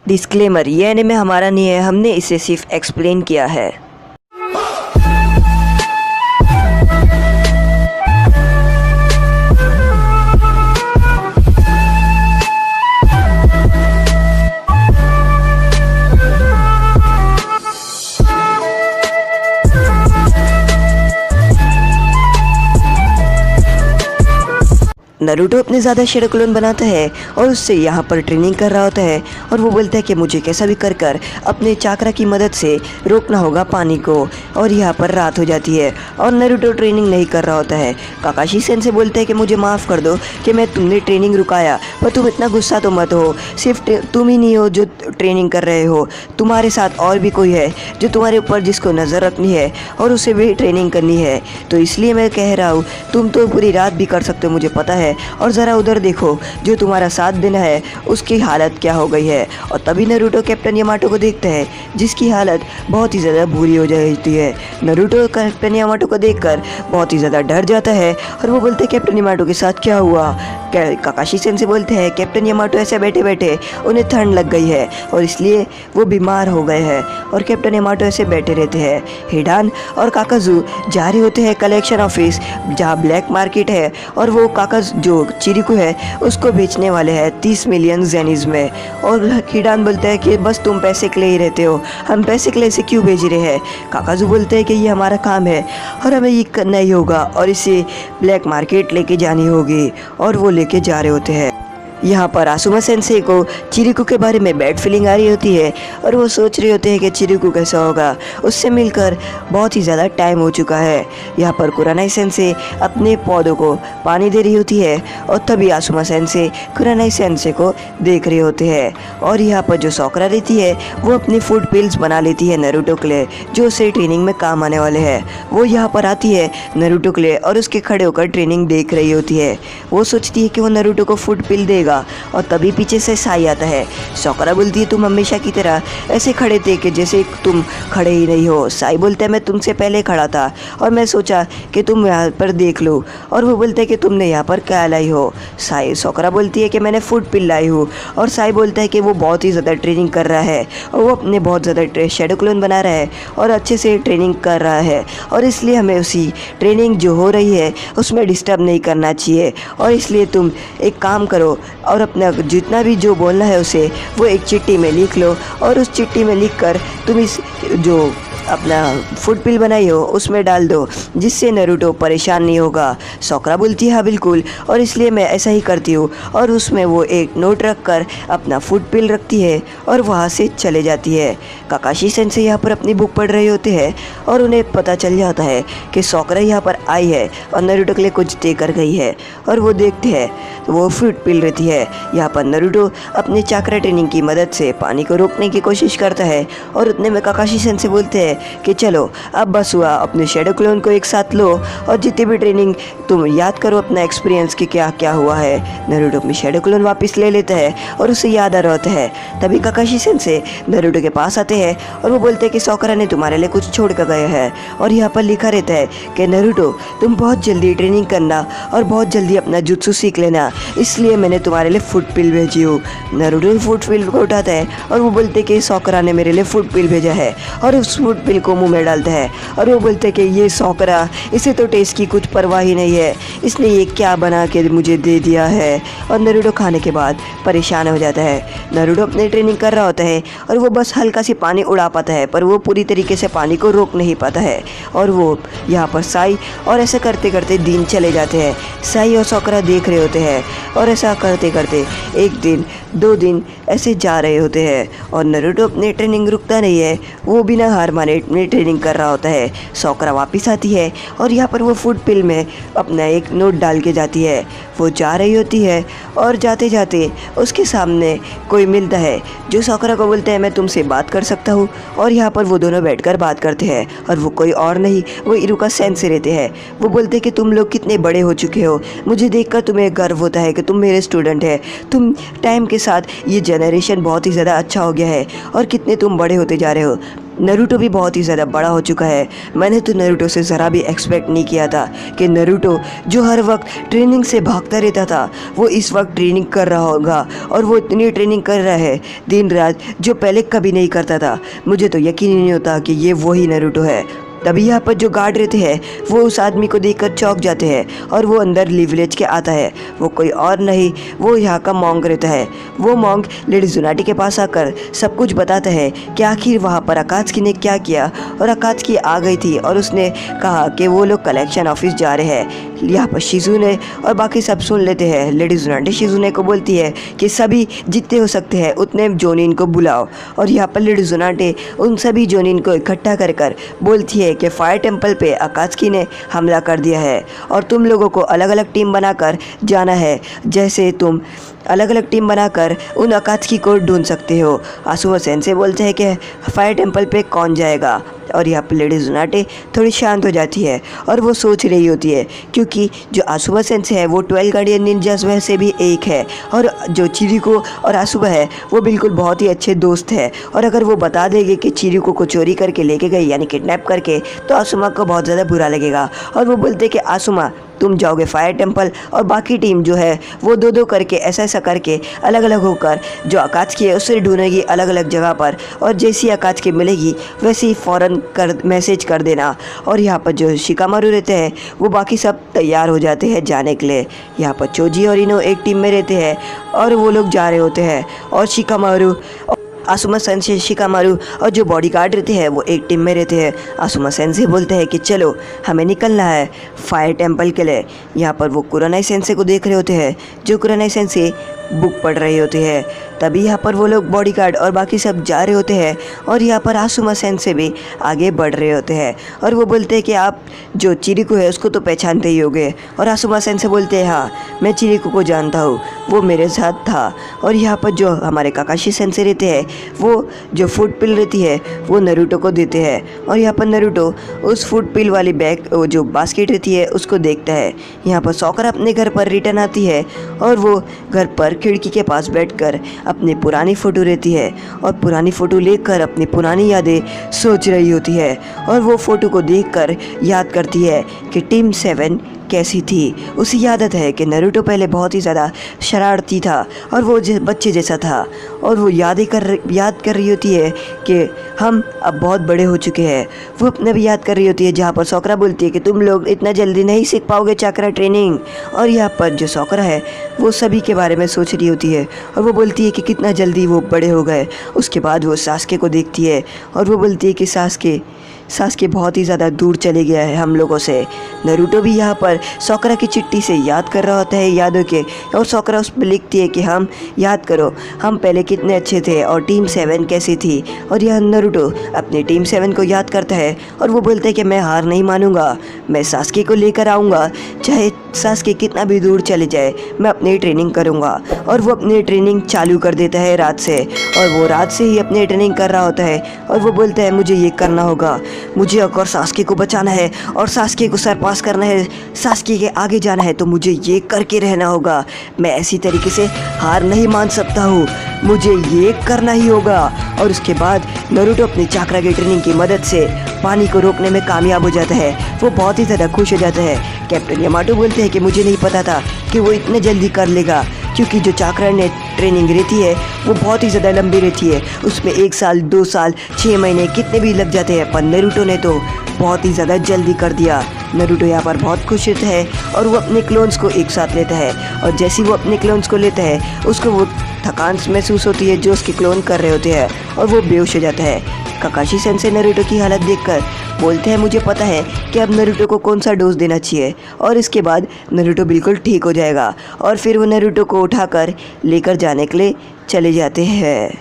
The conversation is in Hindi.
डिस्क्लेमर, ये एनिमे हमारा नहीं है, हमने इसे सिर्फ एक्सप्लेन किया है। नारुतो अपने ज़्यादा शेडो क्लोन बनाता है और उससे यहाँ पर ट्रेनिंग कर रहा होता है और वो बोलता है कि मुझे कैसा भी कर अपने चाकरा की मदद से रोकना होगा पानी को। और यहाँ पर रात हो जाती है और नारुतो ट्रेनिंग नहीं कर रहा होता है। काकाशी सेंसेई बोलता है कि मुझे माफ़ कर दो कि मैं तुमने ट्रेनिंग रुकाया, पर तुम इतना गुस्सा तो मत हो, सिर्फ तुम ही नहीं हो जो ट्रेनिंग कर रहे हो, तुम्हारे साथ और भी कोई है जो तुम्हारे ऊपर जिसको नज़र रखनी है और उसे भी ट्रेनिंग करनी है। तो इसलिए मैं कह रहा हूँ, तुम तो पूरी रात भी कर सकते हो मुझे पता है। और ज़रा उधर देखो, जो तुम्हारा साथ देना है उसकी हालत क्या हो गई है। और तभी नारुतो कैप्टन यामाटो को देखता है जिसकी हालत बहुत ही ज़्यादा बुरी हो जाती है। नारुतो कैप्टन यामाटो को देखकर बहुत ही ज़्यादा डर जाता है और वो बोलते हैं कैप्टन यामाटो के साथ क्या हुआ। काकाशी सेंसेई बोलते हैं कैप्टन यामाटो ऐसे बैठे बैठे उन्हें ठंड लग गई है और इसलिए वो बीमार हो गए हैं। और कैप्टन यामाटो ऐसे बैठे रहते हैं। हिडान और काकाजू जा रहे होते हैं कलेक्शन ऑफिस जहाँ ब्लैक मार्केट है और वो काकाजू जो चिरिकु है उसको बेचने वाले हैं 30 मिलियन जेनीज में। और हिडान बोलता है कि बस तुम पैसे के लिए ही रहते हो, हम पैसे के लिए इसे क्यों भेज रहे हैं। काकाजू बोलते हैं कि ये हमारा काम है और हमें ये करना ही होगा और इसे ब्लैक मार्केट लेके जानी होगी। और वो लेके जा रहे होते हैं। यहाँ पर आसुमा सेंसेई को चिरिकु के बारे में बैड फीलिंग आ रही होती है और वो सोच रहे होते हैं कि चिरिकु कैसा होगा, उससे मिलकर बहुत ही ज़्यादा टाइम हो चुका है। यहाँ पर कुरानाई सेंसेई अपने पौधों को पानी दे रही होती है और तभी आसुमा सेंसेई कुरानाई सेंसेई को देख रहे होते हैं। और यहाँ पर जो सॉकरा रहती है वो अपनी फूड पिल्स बना लेती है नारुतो के लिए जो उसे ट्रेनिंग में काम आने वाले हैं। वो यहाँ पर आती है नारुतो के लिए और उसके खड़े होकर ट्रेनिंग देख रही होती है। वो सोचती है कि वो नारुतो को फूड पिल देगा और तभी पीछे से साई आता है। सॉकरा बोलती है तुम हमेशा की तरह ऐसे खड़े थे कि जैसे तुम खड़े ही नहीं हो। साई बोलता है मैं तुमसे पहले खड़ा था और मैं सोचा कि तुम यहाँ पर देख लो। और वो बोलता है कि तुमने यहाँ पर क्या लाई हो। सॉकरा बोलती है कि मैंने फूड पिल लाई हूँ। और साई बोलता है कि वो बहुत ही ज़्यादा ट्रेनिंग कर रहा है और वो अपने बहुत ज़्यादा शेडो क्लोन बना रहा है और अच्छे से ट्रेनिंग कर रहा है और इसलिए हमें उसी ट्रेनिंग जो हो रही है उसमें डिस्टर्ब नहीं करना चाहिए। और इसलिए तुम एक काम करो और अपना जितना भी जो बोलना है उसे वो एक चिट्ठी में लिख लो और उस चिट्ठी में लिखकर तुम इस जो अपना फूड पिल बनाई हो उसमें डाल दो जिससे नारुतो परेशान नहीं होगा। सॉकरा बोलती है हाँ बिल्कुल, और इसलिए मैं ऐसा ही करती हूँ। और उसमें वो एक नोट रख कर अपना फूड पिल रखती है और वहाँ से चले जाती है। काकाशी सेंसेई यहाँ पर अपनी बुक पढ़ रहे होते हैं और उन्हें पता चल जाता है कि सॉकरा यहाँ पर आई है और नारुतो के लिए कुछ दे कर गई है। और वो देखते हैं तो वो फूड पिल रहती है। यहाँ पर नारुतो अपने चाकरा ट्रेनिंग की मदद से पानी को रोकने की कोशिश करता है और उतने में काकाशी सेंसेई बोलते हैं कि चलो अब बस हुआ, अपने शेडो क्लोन को एक साथ लो और जितनी भी ट्रेनिंग तुम याद करो अपना एक्सपीरियंस कि क्या क्या हुआ है। नारुतो अपनी शेडो क्लोन वापस ले लेता है और उसे याद आ रहा होता है। तभी काकाशी सेंसेई नारुतो के पास आते हैं और वो बोलते हैं कि सॉकरा ने तुम्हारे लिए कुछ छोड़ कर गया है और यहाँ पर लिखा रहता है कि नारुतो तुम बहुत जल्दी ट्रेनिंग करना और बहुत जल्दी अपना जुत्सु सीख लेना, इसलिए मैंने तुम्हारे लिए फूड पिल भेजी हूँ। नारुतो फूड पिल को उठाता है और वो बोलते हैं कि सॉकरा ने मेरे लिए फूड पिल भेजा है और उस फूड पिल को मुंह में डालता है। और वो बोलते हैं कि ये सॉकरा, इसे तो टेस्ट की कुछ परवाह ही नहीं है, इसने ये क्या बना के मुझे दे दिया है। और नारुतो खाने के बाद परेशान हो जाता है। नारुतो अपनी ट्रेनिंग कर रहा होता है और वो बस हल्का सी पानी उड़ा पाता है पर वो पूरी तरीके से पानी को रोक नहीं पाता है। और वो यहाँ पर साई और ऐसा करते करते दिन चले जाते हैं। साई और सॉकरा देख रहे होते हैं और ऐसा करते करते एक दिन 2 दिन ऐसे जा रहे होते हैं और नारुतो अपनी ट्रेनिंग रुकता नहीं है, वो बिना हार माने अपनी ट्रेनिंग कर रहा होता है। सॉकरा वापस आती है और यहाँ पर वो फूड पिल में अपना एक नोट डाल के जाती है। वो जा रही होती है और जाते जाते उसके सामने कोई मिलता है जो सॉकरा को बोलते हैं मैं तुमसे बात कर सकता हूँ। और यहाँ पर वो दोनों बैठकर बात करते हैं और वो कोई और नहीं, वो इरुका सेंसेई रहते हैं। वो बोलते हैं कि तुम लोग कितने बड़े हो चुके हो, मुझे देखकर तुम्हें गर्व होता है कि तुम मेरे स्टूडेंट हैं। तुम टाइम के साथ ये जनरेशन बहुत ही ज़्यादा अच्छा हो गया है और कितने तुम बड़े होते जा रहे हो। नरूटो भी बहुत ही ज़्यादा बड़ा हो चुका है। मैंने तो नरूटो से ज़रा भी एक्सपेक्ट नहीं किया था कि नरूटो जो हर वक्त ट्रेनिंग से भागता रहता था वो इस वक्त ट्रेनिंग कर रहा होगा, और वो इतनी ट्रेनिंग कर रहा है दिन रात जो पहले कभी नहीं करता था। मुझे तो यकीन ही नहीं होता कि ये वही नरूटो है। तभी यहाँ पर जो गार्ड रहते हैं वो उस आदमी को देखकर चौंक जाते हैं और वो अंदर लिवलेज के आता है। वो कोई और नहीं, वो यहाँ का मॉन्क रहता है। वो मॉन्क लेडी जुनाटी के पास आकर सब कुछ बताता है कि आखिर वहाँ पर अकात्सुकी ने क्या किया, और अकात्सुकी आ गई थी और उसने कहा कि वो लोग कलेक्शन ऑफिस जा रहे हैं। यहाँ पर शिजुने और बाकी सब सुन लेते हैं। लेडी जुनाटी शिजुने को बोलती है कि सभी जितने हो सकते हैं उतने जोनिन को बुलाओ, और यहाँ पर लेडी जुनाटी उन सभी जोनिन को इकट्ठा कर बोलती है कि फायर टेम्पल पे अकात्सुकी ने हमला कर दिया है और तुम लोगों को अलग अलग टीम बनाकर जाना है। जैसे तुम अलग अलग टीम बनाकर उन अकात्सुकी को ढूंढ सकते हो। आसुमा सेंसे बोलते हैं कि फायर टेम्पल पे कौन जाएगा, और यहाँ पर लेडी जुनाटे थोड़ी शांत हो जाती है और वो सोच रही होती है, क्योंकि जो आसुमा सेंसे है वो 12 गार्डियन निंजास में से भी एक है, और जो चिरिको और आसुमा है वो बिल्कुल बहुत ही अच्छे दोस्त है। और अगर वो बता देंगे कि चिरिको को चोरी करके लेके गई यानी किडनैप करके, तो आसुमा को बहुत ज़्यादा बुरा लगेगा और वो बोलते कि आसुमा तुम जाओगे फायर टेम्पल, और बाकी टीम जो है वो दो दो करके ऐसा करके अलग अलग होकर जो अकात्सुकी है उससे ढूंढेगी अलग अलग जगह पर, और जैसी अकात्सुकी मिलेगी वैसे ही फ़ौरन मैसेज कर देना। और यहाँ पर जो शिकामारू रहते हैं वो बाकी सब तैयार हो जाते हैं जाने के लिए। यहाँ पर चोजी और इनो एक टीम में रहते हैं और वो लोग जा रहे होते हैं, और शिकामारू आसुमा सेंसे शिकामारू और जो बॉडीगार्ड रहते हैं वो एक टीम में रहते हैं। आसुमा सेंसे बोलते हैं कि चलो हमें निकलना है फायर टेम्पल के लिए। यहाँ पर वो कुरानाई सेंसे को देख रहे होते हैं, जो कुरानाई सेंसे बुक पढ़ रहे होते हैं। तभी यहाँ पर वो लोग बॉडीगार्ड और बाकी सब जा रहे होते हैं, और यहाँ पर आसुमा सेंसे भी आगे बढ़ रहे होते हैं, और वो बोलते हैं कि आप जो चिरिको है उसको तो पहचानते ही होगे। और आसुमा सेंसे बोलते हैं हाँ मैं चिरिको को जानता हूँ, वो मेरे साथ था। और यहाँ पर जो हमारे काकाशी सेंसे रहते हैं वो जो फूड पिल रहती है वो नरूटो को देते हैं, और यहाँ पर नरूटो उस फूड पिल वाली बैग जो बास्केट रहती है उसको देखता है। यहाँ पर सॉकर अपने घर पर रिटर्न आती है और वो घर पर खिड़की के पास बैठकर अपनी पुरानी फ़ोटो रहती है, और पुरानी फ़ोटो लेकर अपनी पुरानी यादें सोच रही होती है, और वो फ़ोटो को देखकर याद करती है कि टीम 7 कैसी थी। उसे याद आता है कि नरूटो पहले बहुत ही ज़्यादा शरारती था और वो बच्चे जैसा था, और वो याद कर रही होती है कि हम अब बहुत बड़े हो चुके हैं। वो अपने भी याद कर रही होती है जहाँ पर सॉकरा बोलती है कि तुम लोग इतना जल्दी नहीं सीख पाओगे चाकरा ट्रेनिंग, और यहाँ पर जो सॉकरा है वो सभी के बारे में सोच रही होती है, और वो बोलती है कि कितना जल्दी वो बड़े हो गए। उसके बाद वो सास्के को देखती है और वो बोलती है कि सास्के बहुत ही ज़्यादा दूर चले गया है हम लोगों से। नरूटो भी यहाँ पर सॉकरा की चिट्ठी से याद कर रहा होता है यादों के, और सॉकरा उस पर लिखती है कि हम याद करो हम पहले कितने अच्छे थे और टीम 7 कैसी थी। और यह नरूटो अपनी टीम 7 को याद करता है और वो बोलता है कि मैं हार नहीं मानूंगा, मैं सास्के को लेकर आऊँगा, चाहे सास्के कितना भी दूर चले जाए मैं अपनी ट्रेनिंग करूँगा। और वो अपनी ट्रेनिंग चालू कर देता है रात से, और वो रात से ही अपनी ट्रेनिंग कर रहा होता है, और वो बोलता है मुझे ये करना होगा, मुझे अगर सास्के को बचाना है और सास्के को सरपास करना है, सास्के के आगे जाना है, तो मुझे ये करके रहना होगा। मैं ऐसी तरीके से हार नहीं मान सकता हूँ, मुझे ये करना ही होगा। और उसके बाद नरूटो अपनी चाकरा की ट्रेनिंग की मदद से पानी को रोकने में कामयाब हो जाता है। वो बहुत ही ज़्यादा खुश हो जाता है। कैप्टन यामाटो बोलते हैं कि मुझे नहीं पता था कि वो इतने जल्दी कर लेगा, क्योंकि जो चाकरा ने ट्रेनिंग रहती है वो बहुत ही ज़्यादा लंबी रहती है, उसमें 1 साल 2 साल 6 महीने कितने भी लग जाते हैं, पर नरूटो ने तो बहुत ही ज़्यादा जल्दी कर दिया। नरूटो यहाँ पर बहुत खुश रहता है और वो अपने क्लोन्स को एक साथ लेता है, और जैसे ही वो अपने क्लोन्स को लेता है उसको वो थकान महसूस होती है जो उसके क्लोन कर रहे होते हैं, और वो बेहोश हो जाता है। काकाशी सेंसे नरूटो की हालत देखकर बोलते हैं मुझे पता है कि अब नरूटो को कौन सा डोज देना चाहिए, और इसके बाद नरूटो बिल्कुल ठीक हो जाएगा। और फिर वो नरूटो को उठाकर लेकर जाने के लिए चले जाते हैं।